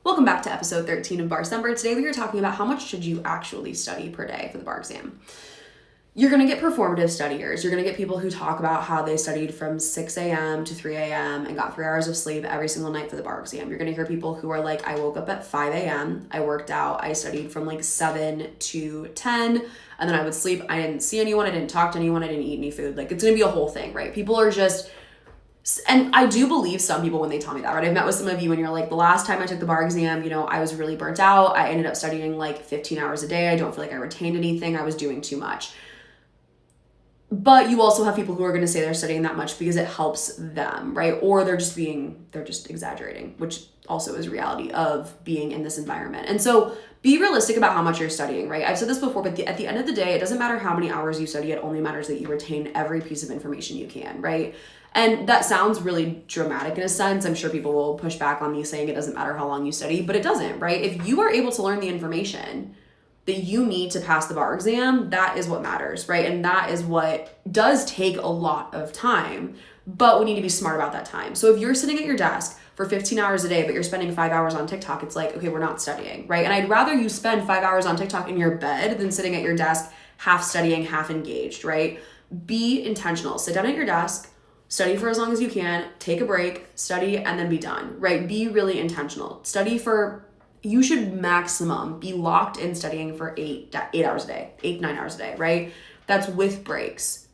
Welcome back to episode 13 of Barcember. Today we are talking about how much should you actually study per day for the bar exam. You're going to get performative studiers. You're going to get people who talk about how they studied from 6 a.m. to 3 a.m. and got 3 hours of sleep every single night for the bar exam. You're going to hear people who are like, I woke up at 5 a.m., I worked out, I studied from like 7 to 10, and then I would sleep. I didn't see anyone, I didn't talk to anyone, I didn't eat any food. Like, it's going to be a whole thing, right? People are just... And I do believe some people when they tell me that, right? I've met with some of you and you're like, the last time I took the bar exam, I was really burnt out. I ended up studying like 15 hours a day. I don't feel like I retained anything. I was doing too much. But you also have people who are going to say they're studying that much because it helps them, right? Or they're just exaggerating, which also is reality of being in this environment. And so be realistic about how much you're studying, right? I've said this before, but at the end of the day, it doesn't matter how many hours you study. It only matters that you retain every piece of information you can, right? And that sounds really dramatic in a sense. I'm sure people will push back on me saying it doesn't matter how long you study, but it doesn't, right? If you are able to learn the information that you need to pass the bar exam, that is what matters, right? And that is what does take a lot of time, but we need to be smart about that time. So if you're sitting at your desk for 15 hours a day, but you're spending 5 hours on TikTok, it's like, okay, we're not studying, right? And I'd rather you spend 5 hours on TikTok in your bed than sitting at your desk, half studying, half engaged, right? Be intentional. Sit down at your desk, study for as long as you can, take a break, study, and then be done, right? Be really intentional. You should maximum be locked in studying for 8 hours a day, 8 to 9 hours a day, right? That's with breaks.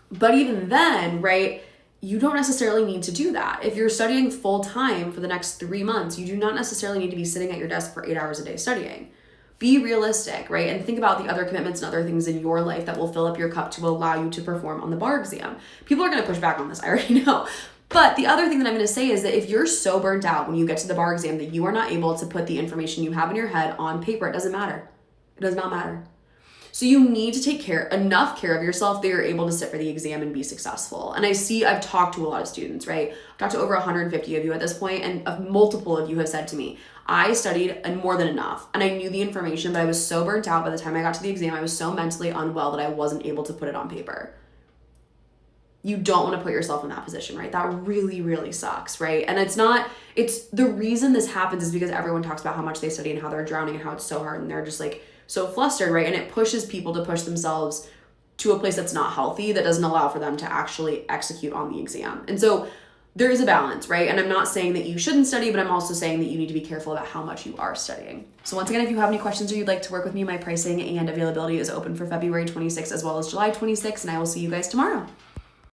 But even then, right, you don't necessarily need to do that. If you're studying full time for the next 3 months, you do not necessarily need to be sitting at your desk for 8 hours a day studying. Be realistic, right? And think about the other commitments and other things in your life that will fill up your cup to allow you to perform on the bar exam. People are going to push back on this, I already know. But the other thing that I'm going to say is that if you're so burnt out when you get to the bar exam that you are not able to put the information you have in your head on paper, it doesn't matter. It does not matter. So you need to take enough care of yourself that you're able to sit for the exam and be successful. And I've talked to a lot of students, right? I've talked to over 150 of you at this point, and multiple of you have said to me, I studied and more than enough, and I knew the information, but I was so burnt out by the time I got to the exam. I was so mentally unwell that I wasn't able to put it on paper. You don't want to put yourself in that position, right? That really, really sucks, right? And it's the reason this happens is because everyone talks about how much they study and how they're drowning and how it's so hard and they're just like so flustered, right? And it pushes people to push themselves to a place that's not healthy, that doesn't allow for them to actually execute on the exam. And so there is a balance, right? And I'm not saying that you shouldn't study, but I'm also saying that you need to be careful about how much you are studying. So once again, if you have any questions or you'd like to work with me, my pricing and availability is open for February 26th as well as July 26th, and I will see you guys tomorrow.